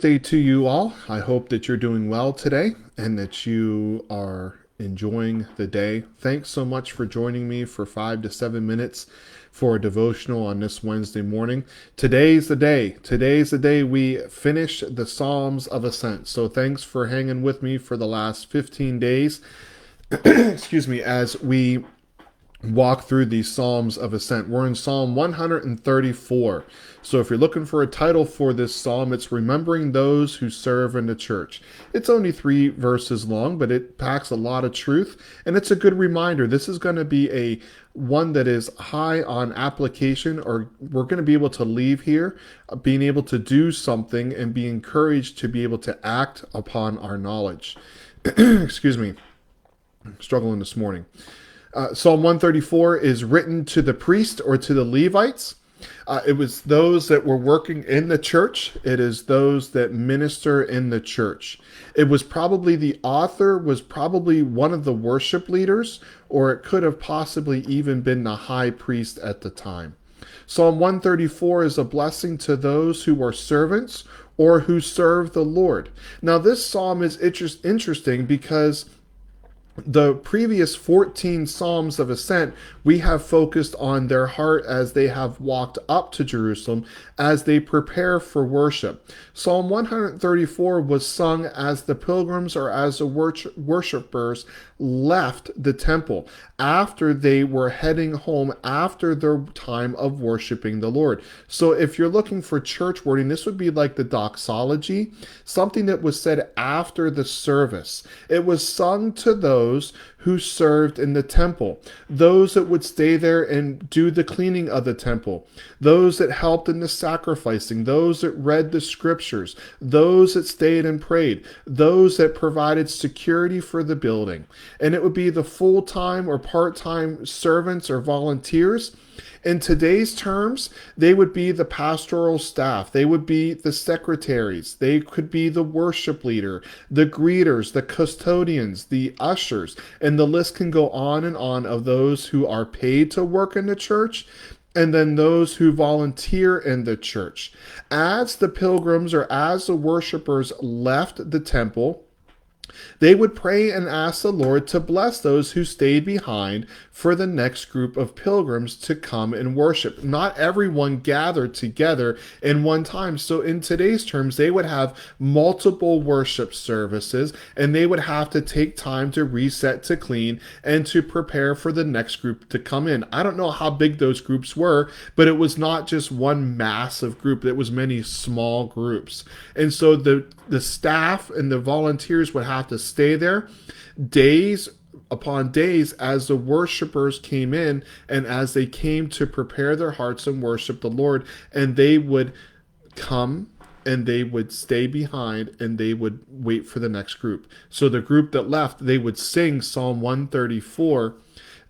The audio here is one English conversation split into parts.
Wednesday to you all. I hope that you're doing well today and that you are enjoying the day. Thanks so much for joining me for 5 to 7 minutes for a devotional on this Wednesday morning. Today's the day. Today's the day we finish the Psalms of Ascent. So thanks for hanging with me for the last 15 days. Excuse me, as we walk through these Psalms of Ascent. We're in Psalm 134. So if you're looking for a title for this psalm, it's Remembering Those Who Serve in the Church. It's only 3 verses long, but it packs a lot of truth, and it's a good reminder. This is going to be a one that is high on application, or we're going to be able to leave here being able to do something and be encouraged to be able to act upon our knowledge. Excuse me. I'm struggling this morning. Psalm 134 is written to the priest or to the Levites. It was those that were working in the church. It is those that minister in the church. It was probably the author was probably one of the worship leaders, or it could have possibly even been the high priest at the time. Psalm 134 is a blessing to those who are servants or who serve the Lord. Now, this psalm is interesting because the previous 14 Psalms of Ascent, we have focused on their heart as they have walked up to Jerusalem, as they prepare for worship. Psalm 134 was sung as the pilgrims or as the worshipers left the temple after they were heading home after their time of worshiping the Lord. So if you're looking for church wording, this would be like the doxology, something that was said after the service. It was sung to those who served in the temple, those that would stay there and do the cleaning of the temple, those that helped in the sacrificing, those that read the scriptures, those that stayed and prayed, those that provided security for the building. And it would be the full-time or part-time servants or volunteers. In today's terms, they would be the pastoral staff. They would be the secretaries. They could be the worship leader, the greeters, the custodians, the ushers, and the list can go on and on of those who are paid to work in the church, and then those who volunteer in the church. As the pilgrims or as the worshipers left the temple, they would pray and ask the Lord to bless those who stayed behind for the next group of pilgrims to come and worship. Not everyone gathered together in one time. So in today's terms, they would have multiple worship services, and they would have to take time to reset, to clean, and to prepare for the next group to come in. I don't know how big those groups were, but it was not just one massive group. It was many small groups. And so the staff and the volunteers would have to stay there days upon days as the worshipers came in and as they came to prepare their hearts and worship the Lord. And they would come and they would stay behind and they would wait for the next group. So the group that left, they would sing Psalm 134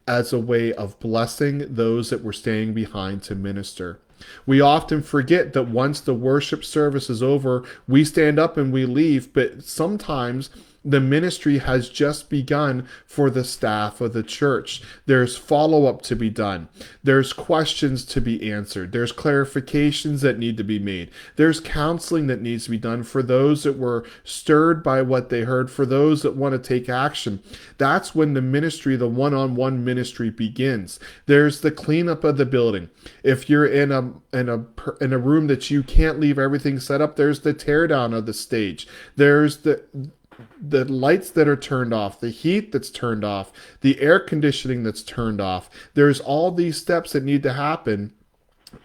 as a way of blessing those that were staying behind to minister. We often forget that once the worship service is over, we stand up and we leave, but sometimes the ministry has just begun for the staff of the church. There's follow-up to be done. There's questions to be answered. There's clarifications that need to be made. There's counseling that needs to be done for those that were stirred by what they heard, for those that want to take action. That's when the ministry, the one-on-one ministry begins. There's the cleanup of the building. If you're in a room that you can't leave everything set up, there's the tear down of the stage. There's the lights that are turned off, the heat that's turned off, the air conditioning that's turned off. There's all these steps that need to happen.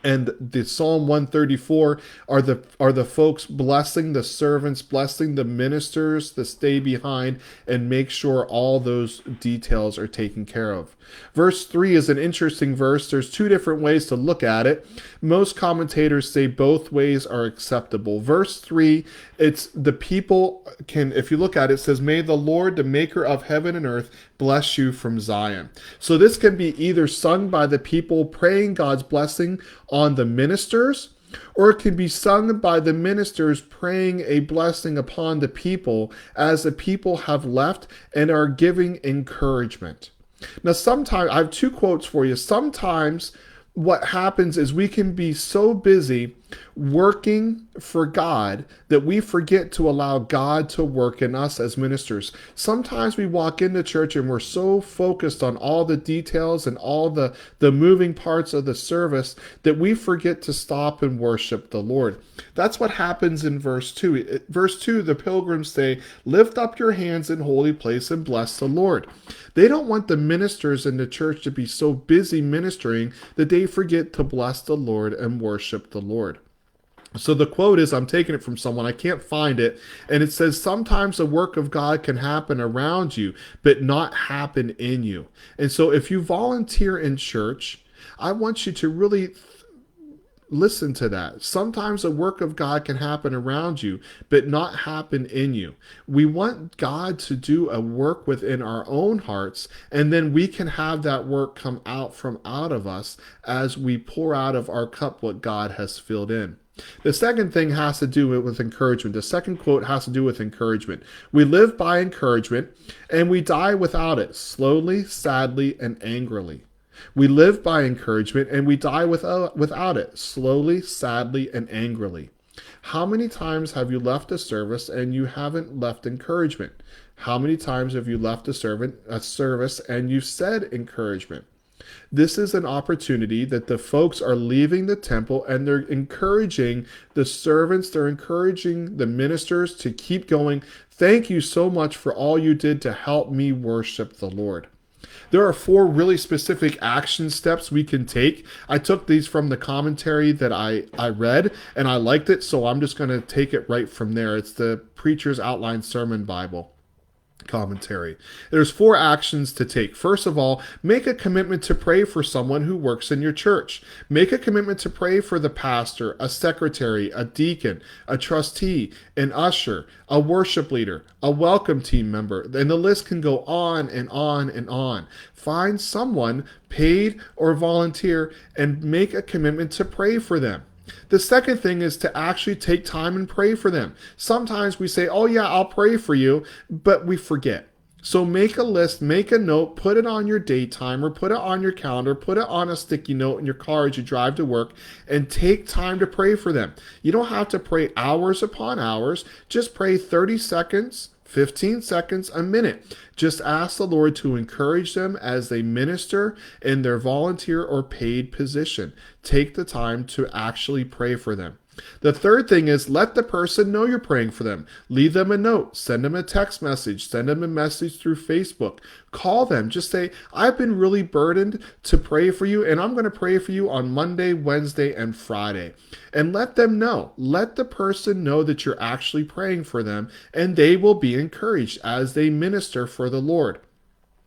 And the Psalm 134 are the folks blessing the servants, blessing the ministers that stay behind and make sure all those details are taken care of. Verse 3 is an interesting verse. There's 2 different ways to look at it. Most commentators say both ways are acceptable. Verse 3, it's the people can, if you look at it, it says, "May the Lord, the maker of heaven and earth, bless you from Zion." So this can be either sung by the people praying God's blessing on the ministers, or it can be sung by the ministers praying a blessing upon the people as the people have left and are giving encouragement. Now, sometimes, I have 2 quotes for you. Sometimes what happens is we can be so busy working for God, that we forget to allow God to work in us as ministers. Sometimes we walk into church and we're so focused on all the details and all the moving parts of the service that we forget to stop and worship the Lord. That's what happens in verse 2. Verse 2, the pilgrims say, "Lift up your hands in holy place and bless the Lord." They don't want the ministers in the church to be so busy ministering that they forget to bless the Lord and worship the Lord. So the quote is, I'm taking it from someone, I can't find it, and it says, sometimes the work of God can happen around you, but not happen in you. And so if you volunteer in church, I want you to really listen to that. Sometimes the work of God can happen around you, but not happen in you. We want God to do a work within our own hearts, and then we can have that work come out from out of us as we pour out of our cup what God has filled in. The second thing has to do with encouragement. The second quote has to do with encouragement. We live by encouragement, and we die without it, slowly, sadly, and angrily. We live by encouragement, and we die without it, slowly, sadly, and angrily. How many times have you left a service and you haven't left encouragement? How many times have you left a service and you said encouragement? This is an opportunity that the folks are leaving the temple and they're encouraging the servants, they're encouraging the ministers to keep going. Thank you so much for all you did to help me worship the Lord. There are 4 really specific action steps we can take. I took these from the commentary that I read, and I liked it, so I'm just going to take it right from there. It's the Preacher's Outline Sermon Bible commentary. There's 4 actions to take. First of all, make a commitment to pray for someone who works in your church. Make a commitment to pray for the pastor, a secretary, a deacon, a trustee, an usher, a worship leader, a welcome team member, and the list can go on and on and on. Find someone, paid or volunteer, and make a commitment to pray for them. The second thing is to actually take time and pray for them. Sometimes we say, oh yeah, I'll pray for you, but we forget. So make a list, make a note, put it on your date timer, put it on your calendar, put it on a sticky note in your car as you drive to work, and take time to pray for them. You don't have to pray hours upon hours. Just pray 30 seconds, 15 seconds, a minute. Just ask the Lord to encourage them as they minister in their volunteer or paid position. Take the time to actually pray for them. The third thing is let the person know you're praying for them. Leave them a note, send them a text message, send them a message through Facebook. Call them. Just say, I've been really burdened to pray for you, and I'm going to pray for you on Monday, Wednesday, and Friday. And let them know. Let the person know that you're actually praying for them, and they will be encouraged as they minister for the Lord.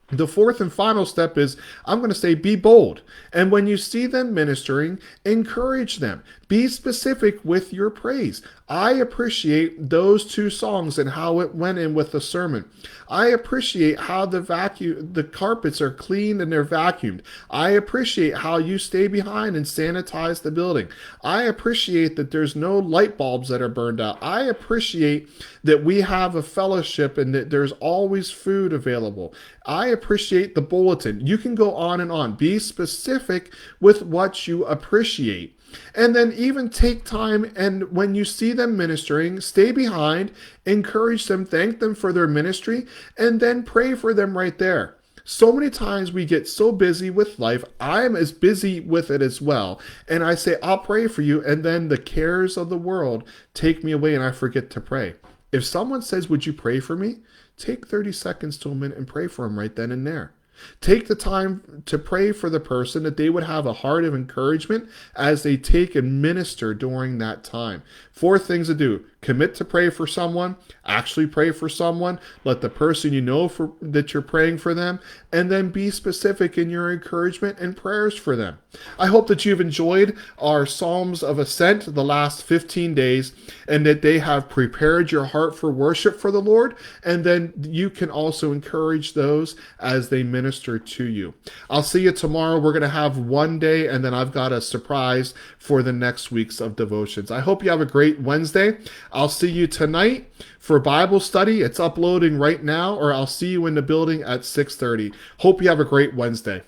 The fourth and final step is, I'm going to say, be bold. And when you see them ministering, encourage them. Be specific with your praise. I appreciate those 2 songs and how it went in with the sermon. I appreciate how the carpets are cleaned and they're vacuumed. I appreciate how you stay behind and sanitize the building. I appreciate that there's no light bulbs that are burned out. I appreciate that we have a fellowship and that there's always food available. I appreciate the bulletin. You can go on and on. Be specific with what you appreciate. And then even take time, and when you see them ministering, stay behind, encourage them, thank them for their ministry, and then pray for them right there. So many times we get so busy with life. I'm as busy with it as well. And I say, I'll pray for you. And then the cares of the world take me away and I forget to pray. If someone says, would you pray for me? Take 30 seconds to a minute and pray for them right then and there. Take the time to pray for the person, that they would have a heart of encouragement as they take and minister during that time. 4 things to do. Commit to pray for someone, actually pray for someone, let the person you know that you're praying for them, and then be specific in your encouragement and prayers for them. I hope that you've enjoyed our Psalms of Ascent the last 15 days, and that they have prepared your heart for worship for the Lord, and then you can also encourage those as they minister to you. I'll see you tomorrow. We're going to have one day, and then I've got a surprise for the next weeks of devotions. I hope you have a great Wednesday. I'll see you tonight for Bible study. It's uploading right now, or I'll see you in the building at 6:30. Hope you have a great Wednesday.